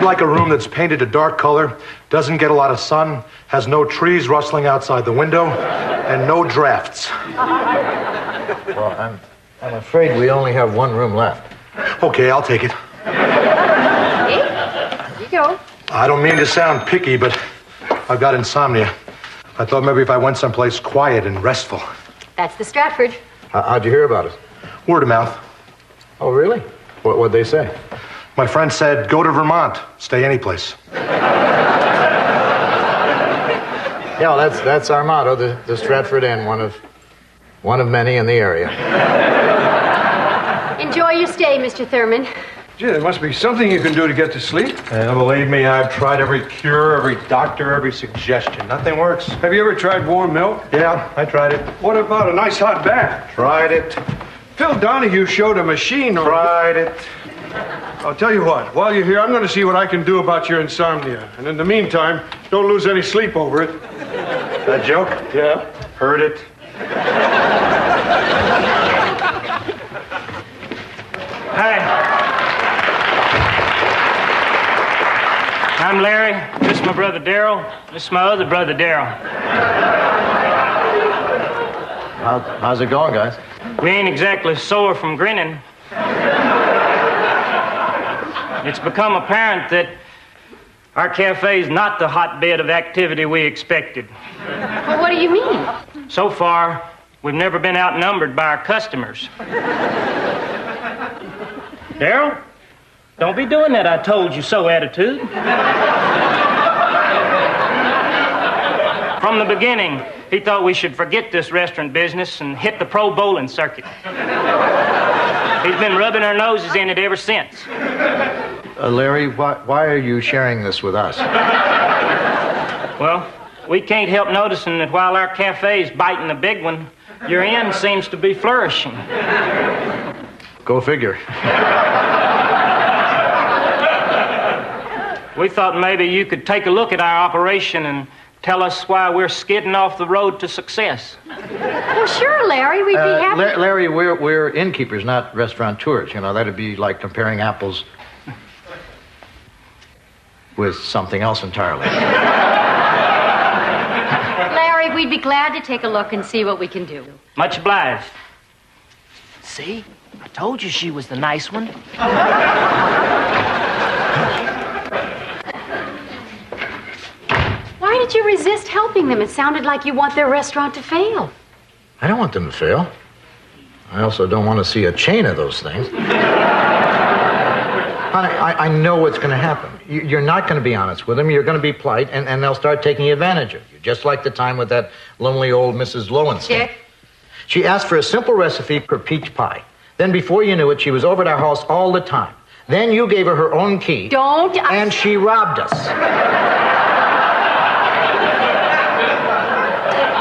I'd like a room that's painted a dark color, doesn't get a lot of sun, has no trees rustling outside the window, and no drafts. Well, I'm afraid we only have one room left. Okay, I'll take it. Here you go. I don't mean to sound picky, but I've got insomnia. I thought maybe if I went someplace quiet and restful. That's the Stratford. How'd you hear about it? Word of mouth. Oh, really? What'd they say? My friend said, go to Vermont. Stay anyplace. Yeah, well, that's our motto, the Stratford Inn, one of many in the area. Enjoy your stay, Mr. Thurman. Gee, there must be something you can do to get to sleep. Believe me, I've tried every cure, every doctor, every suggestion. Nothing works. Have you ever tried warm milk? Yeah, I tried it. What about a nice hot bath? Tried it. Phil Donahue showed a machine on... Tried it. I'll tell you what, while you're here, I'm going to see what I can do about your insomnia. And in the meantime, don't lose any sleep over it. That joke? Yeah. Heard it. Hi. I'm Larry. This is my brother Darryl. This is my other brother Darryl. How's it going, guys? We ain't exactly sore from grinning. It's become apparent that our cafe is not the hotbed of activity we expected. Well, what do you mean? So far, we've never been outnumbered by our customers. Darryl, don't be doing that I told you so attitude. From the beginning, he thought we should forget this restaurant business and hit the pro bowling circuit. He's been rubbing our noses in it ever since. Larry, why are you sharing this with us? Well, we can't help noticing that while our cafe's biting the big one, your inn seems to be flourishing. Go figure. We thought maybe you could take a look at our operation and tell us why we're skidding off the road to success. Well, sure, Larry, we'd be happy. Larry, we're innkeepers, not restaurateurs. You know, that'd be like comparing apples with something else entirely. Larry, we'd be glad to take a look and see what we can do. Much obliged. See? I told you she was the nice one. Why did you resist helping them? It sounded like you want their restaurant to fail. I don't want them to fail. I also don't want to see a chain of those things. Honey, I know what's going to happen. You're not going to be honest with them. You're going to be polite, and they'll start taking advantage of you, just like the time with that lonely old Mrs. Lowenstein. Check. She asked for a simple recipe for peach pie. Then before you knew it, she was over at our house all the time. Then you gave her her own key. Don't. And she robbed us.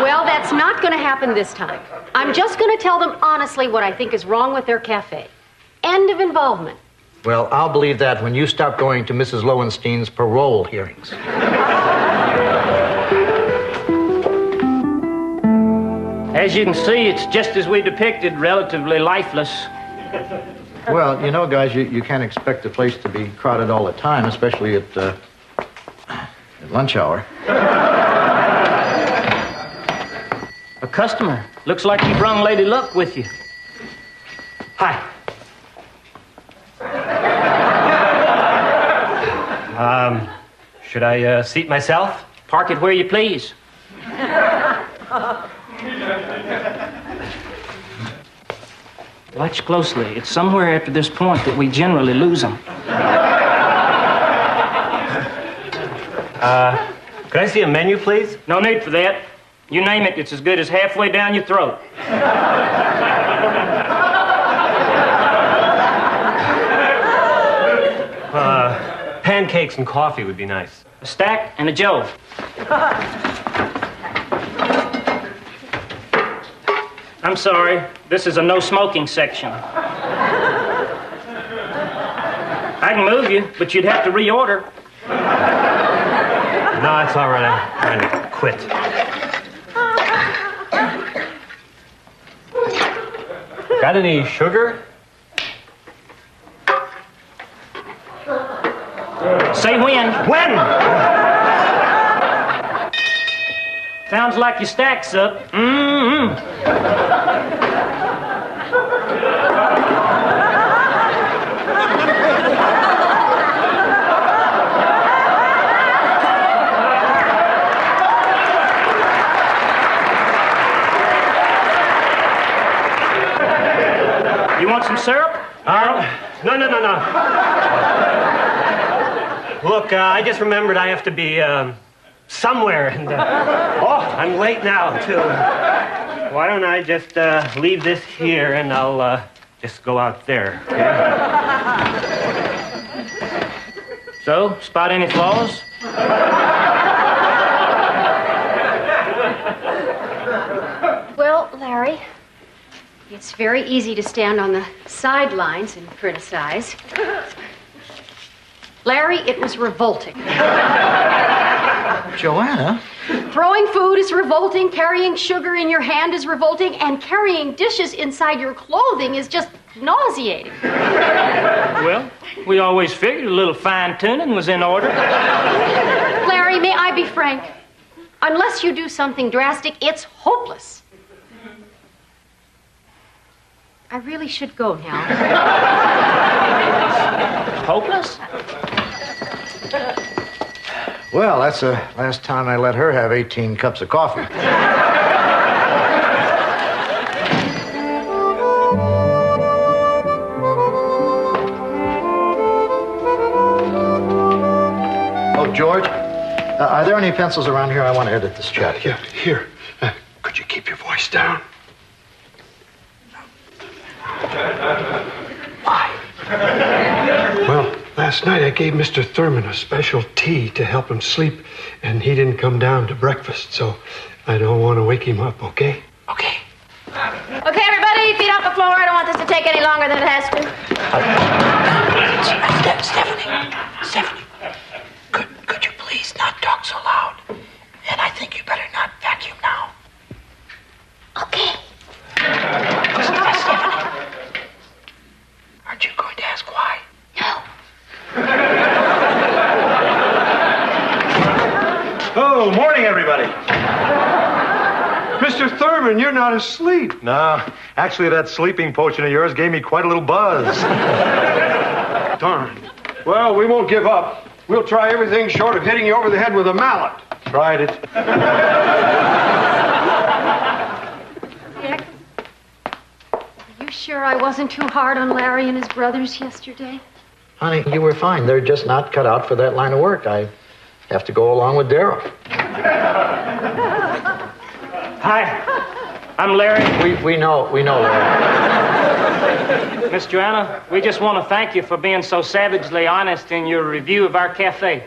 Well, that's not going to happen this time. I'm just going to tell them honestly what I think is wrong with their cafe. End of involvement. Well, I'll believe that when you stop going to Mrs. Lowenstein's parole hearings. As you can see, it's just as we depicted, relatively lifeless. Well, you know, guys, you can't expect the place to be crowded all the time, especially at lunch hour. A customer. Looks like you brung Lady Luck with you. Hi. Should I seat myself? Park it where you please. Watch closely. It's somewhere after this point that we generally lose them. Could I see a menu, please? No need for that. You name it, it's as good as halfway down your throat. Pancakes and coffee would be nice. A stack and a jove. I'm sorry, this is a no-smoking section. I can move you, but you'd have to reorder. No, it's all right. I'm trying to quit. Got any sugar? Say when. When? Sounds like your stack's up. Mm-hmm. You want some syrup? No. Look, I just remembered I have to be somewhere, and I'm late now too. Why don't I just leave this here, and I'll just go out there. Okay? So, spot any flaws? Well, Larry, it's very easy to stand on the sidelines and criticize. Larry, it was revolting. Joanna? Throwing food is revolting, carrying sugar in your hand is revolting, and carrying dishes inside your clothing is just nauseating. Well, we always figured a little fine-tuning was in order. Larry, may I be frank? Unless you do something drastic, it's hopeless. I really should go now. Hopeless? Well, that's the last time I let her have 18 cups of coffee. Oh, George, are there any pencils around here? I want to edit this chat. Yeah, here. Could you keep your voice down? Why? Well, last night I gave Mr. Thurman a special tea to help him sleep, and he didn't come down to breakfast, so I don't want to wake him up, okay? Okay. Okay, everybody, feet off the floor. I don't want this to take any longer than it has to. Stephanie, could you please not talk so loud? And I think you better not vacuum now. Okay. Stephanie, aren't you going to ask why? No. Oh, morning, everybody. Mr. Thurman, you're not asleep. No, actually, that sleeping potion of yours gave me quite a little buzz. Darn. Well, we won't give up. We'll try everything short of hitting you over the head with a mallet. Tried it. Dick, are you sure I wasn't too hard on Larry and his brothers yesterday? Honey, you were fine. They're just not cut out for that line of work. I have to go along with Darryl. Hi, I'm Larry. We know, Larry. Miss Joanna, we just want to thank you for being so savagely honest in your review of our cafe.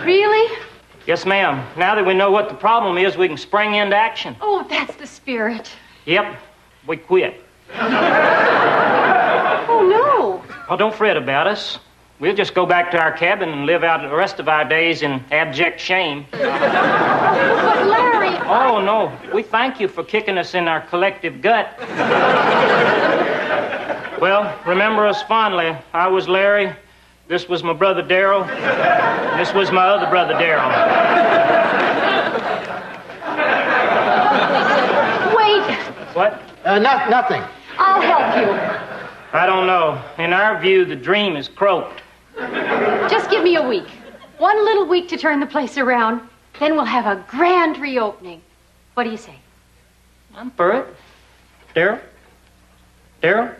Really? Yes, ma'am. Now that we know what the problem is, we can spring into action. Oh, that's the spirit. Yep, we quit. Oh, no. Oh, don't fret about us. We'll just go back to our cabin and live out the rest of our days in abject shame. But Larry... Oh, no. We thank you for kicking us in our collective gut. Well, remember us fondly. I was Larry. This was my brother Darryl. This was my other brother Darryl. Wait. What? Nothing. I'll help you. I don't know. In our view, the dream is croaked. Just give me a week. One little week to turn the place around. Then we'll have a grand reopening. What do you say? I'm for it. Darryl? Darryl?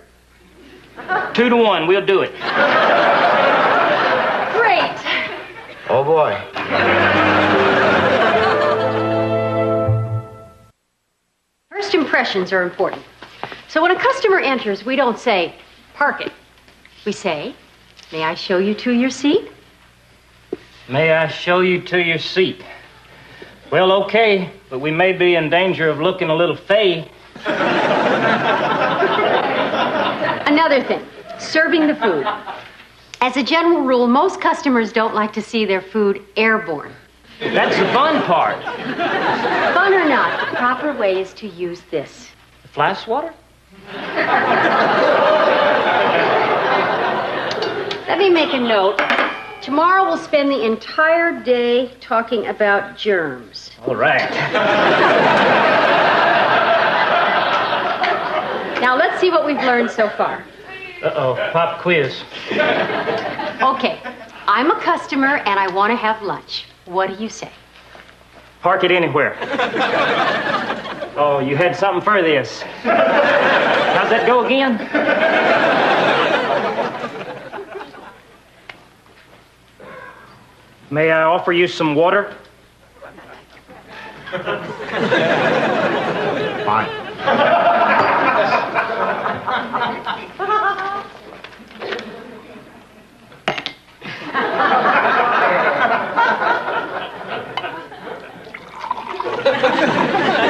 2-1, we'll do it. Great. Oh, boy. First impressions are important. So when a customer enters, we don't say, park it. We say, may I show you to your seat? May I show you to your seat? Well, okay, but we may be in danger of looking a little fey. Another thing, serving the food. As a general rule, most customers don't like to see their food airborne. That's the fun part. Fun or not, the proper way is to use this. Fly swatter? Let me make a note. Tomorrow we'll spend the entire day talking about germs. All right. Now let's see what we've learned so far. Uh-oh, pop quiz. Okay, I'm a customer and I want to have lunch. What do you say? Park it anywhere. Oh, you had something for this. How's that go again? May I offer you some water? Fine.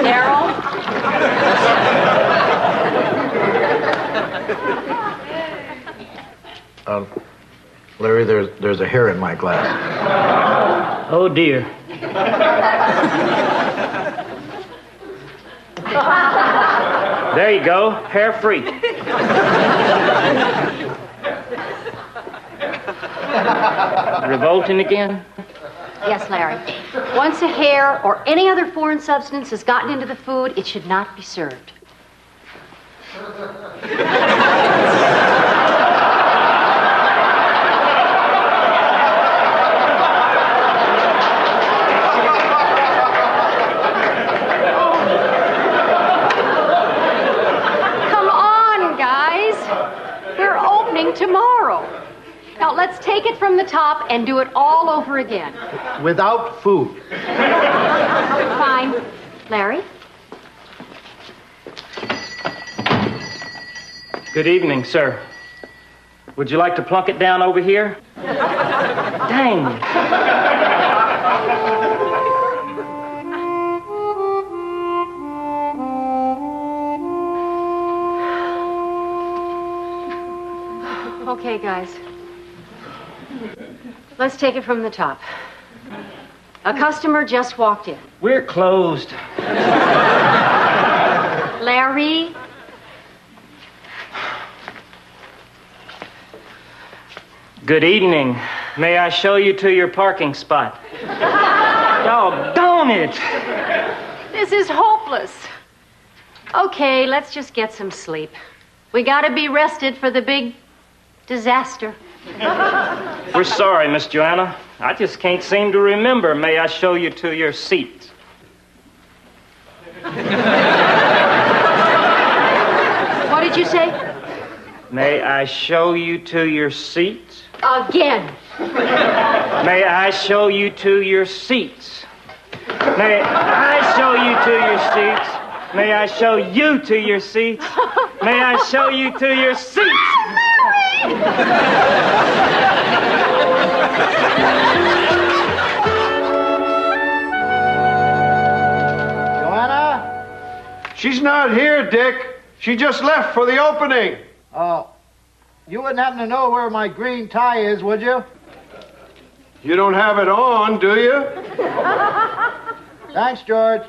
Daryl? Larry, there's a hair in my glass. Oh, dear. There you go, hair-free. Revolting again? Yes, Larry. Once a hair or any other foreign substance has gotten into the food, it should not be served. Come on, guys. We're opening tomorrow. Now, let's take it from the top and do it all over again. Without food. Fine. Larry? Good evening, sir. Would you like to plunk it down over here? Dang. Okay, guys. Let's take it from the top. A customer just walked in. We're closed. Larry? Good evening. May I show you to your parking spot? Doggone it! This is hopeless. Okay, let's just get some sleep. We gotta be rested for the big disaster. We're sorry, Miss Joanna. I just can't seem to remember. May I show you to your seat? What did you say? May I show you to your seat? Again. May I show you to your seats? May I show you to your seats? May I show you to your seats? May I show you to your seats? Joanna? She's not here, Dick. She just left for the opening. You wouldn't happen to know where my green tie is, would you? You don't have it on, do you? Thanks, George.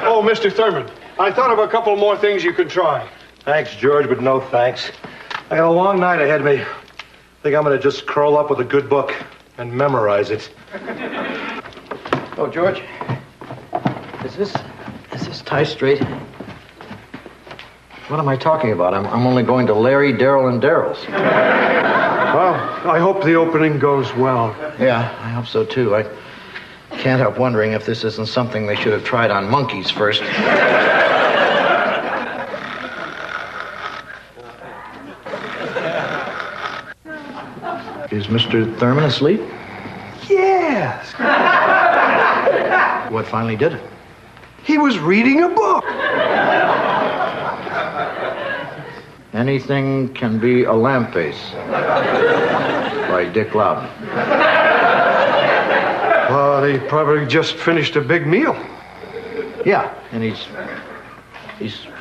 Oh, Mr. Thurman, I thought of a couple more things you could try. Thanks, George, but no thanks. I got a long night ahead of me. Think I'm gonna just curl up with a good book and memorize it. Oh, George. Is this tie straight? What am I talking about? I'm only going to Larry, Daryl, and Daryl's. Well, I hope the opening goes well. Yeah, I hope so, too. I can't help wondering if this isn't something they should have tried on monkeys first. Is Mr. Thurman asleep? Yes. What finally did it? He was reading a book. Anything Can Be a Lamb Face by Dick Loudon. Well, he probably just finished a big meal. Yeah, and he's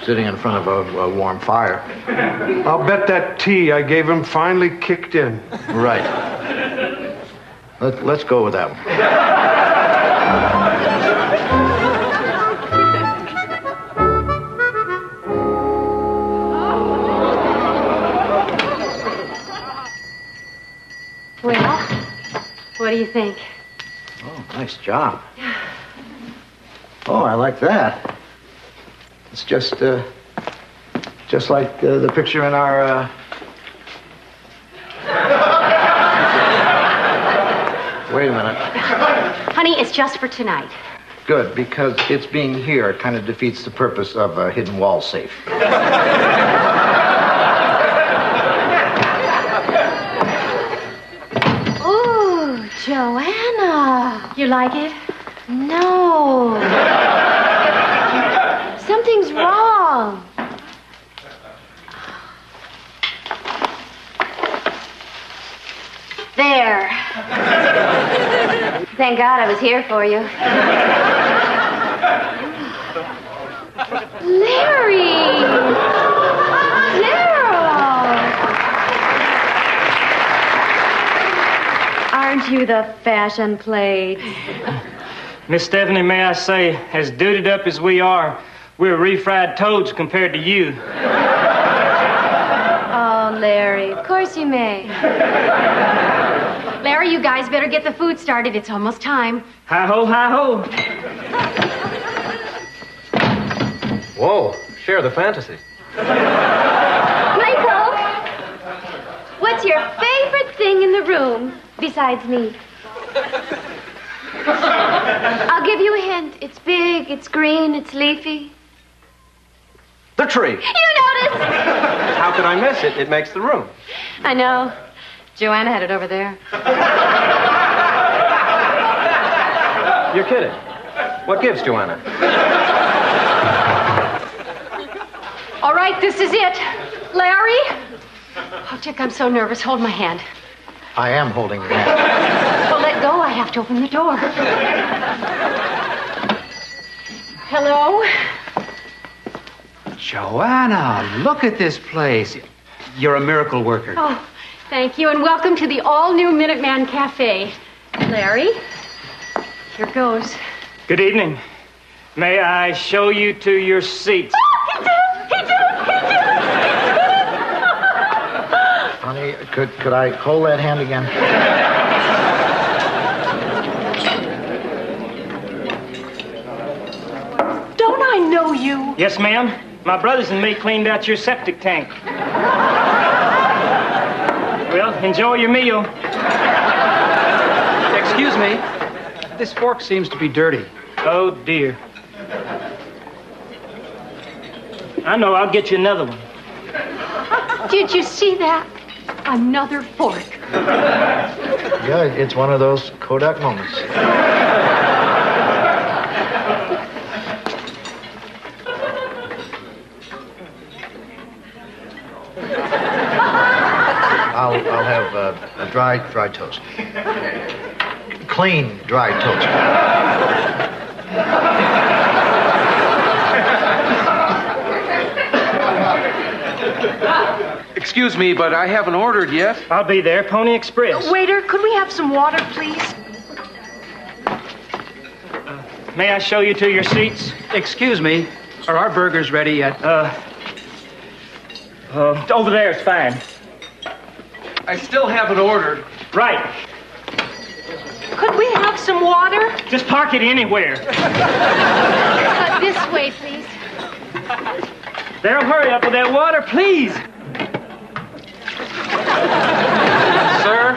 sitting in front of a warm fire. I'll bet that tea I gave him finally kicked in. Right. Let's go with that one. Well, what do you think? Oh, nice job. Oh, I like that. It's just like the picture in our, Wait a minute. Honey, it's just for tonight. Good, because it's being here kind of defeats the purpose of a hidden wall safe. Ooh, Joanna. You like it? No. Something's wrong. There. Thank God I was here for you. Larry! Daryl! Aren't you the fashion plate? Miss Stephanie, may I say, as duded up as we are, we're refried toads compared to you. Oh, Larry, of course you may. Larry, you guys better get the food started. It's almost time. Hi-ho, hi-ho. Whoa, share the fantasy. Michael, what's your favorite thing in the room besides me? I'll give you a hint. It's big, it's green, it's leafy. The tree. You noticed? How could I miss it? It makes the room. I know. Joanna had it over there. You're kidding. What gives, Joanna? All right, this is it. Larry? Oh, Chick, I'm so nervous. Hold my hand. I am holding your hand. Well, let go. I have to open the door. Hello? Joanna, look at this place. You're a miracle worker. Oh, thank you, and welcome to the all-new Minuteman Cafe. Larry, here goes. Good evening. May I show you to your seats? He did! Honey, could I hold that hand again? Don't I know you? Yes, ma'am. My brothers and me cleaned out your septic tank. Well, enjoy your meal. Excuse me. This fork seems to be dirty. Oh, dear. I know, I'll get you another one. Did you see that? Another fork. Yeah, it's one of those Kodak moments. I'll have a dry toast. Clean, dry toast. Excuse me, but I haven't ordered yet. I'll be there, Pony Express. Waiter, could we have some water, please? May I show you to your seats? Excuse me, are our burgers ready yet? Over there is fine. I still haven't ordered. Right. Could we have some water? Just park it anywhere. This way, please. Daryl, hurry up with that water, please. Sir,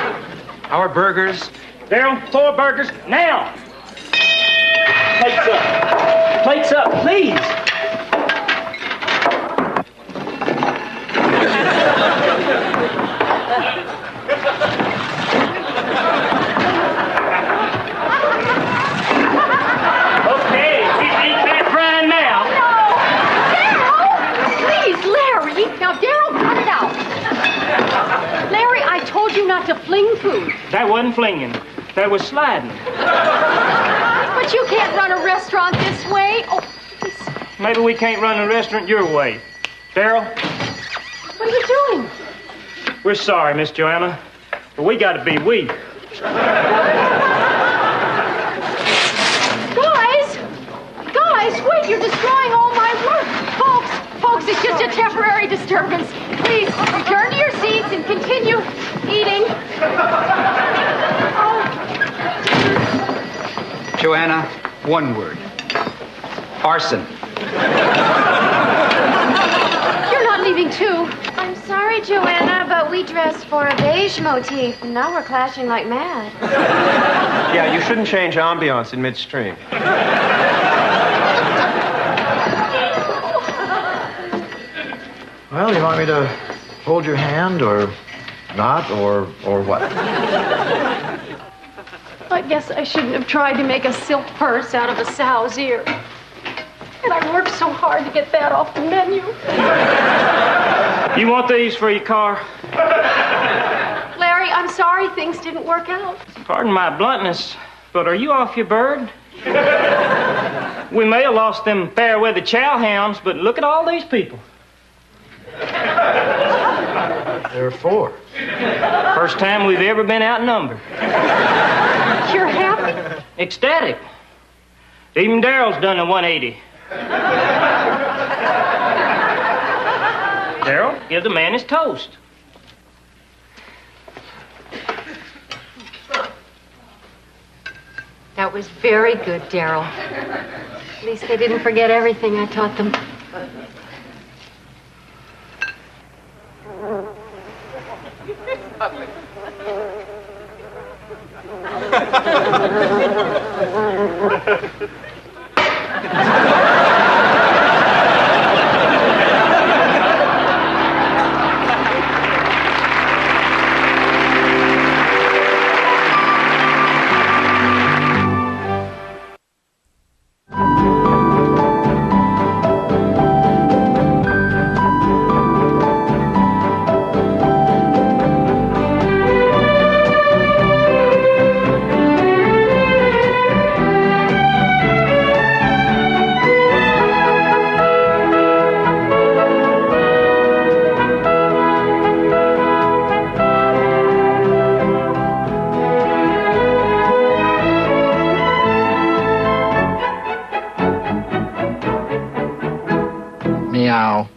our burgers. Daryl, 4 burgers, now. Plates up. Plates up, please. Okay, eat that frying now. Please, Larry. Now, Daryl, cut it out. Larry, I told you not to fling food. That wasn't flinging. That was sliding. But you can't run a restaurant this way. Oh, please. Maybe we can't run a restaurant your way. Daryl, What are you doing? we're sorry, Miss Joanna, but we gotta be we. Guys, wait, you're destroying all my work. Folks, it's just a temporary disturbance. Please, return to your seats and continue eating. Joanna, one word. Arson. You're not leaving too. I'm sorry, Joanna, but we dressed for a beige motif, and now we're clashing like mad. Yeah, you shouldn't change ambiance in midstream. Well, you want me to hold your hand or not, or what? I guess I shouldn't have tried to make a silk purse out of a sow's ear. And I worked so hard to get that off the menu. You want these for your car? Larry, I'm sorry things didn't work out. Pardon my bluntness, but are you off your bird? We may have lost them fair weather chow hounds, but look at all these people. There are 4. First time we've ever been outnumbered. You're happy? Ecstatic. Even Daryl's done a 180. Daryl, give the man his toast. That was very good, Daryl. At least they didn't forget everything I taught them. Meow.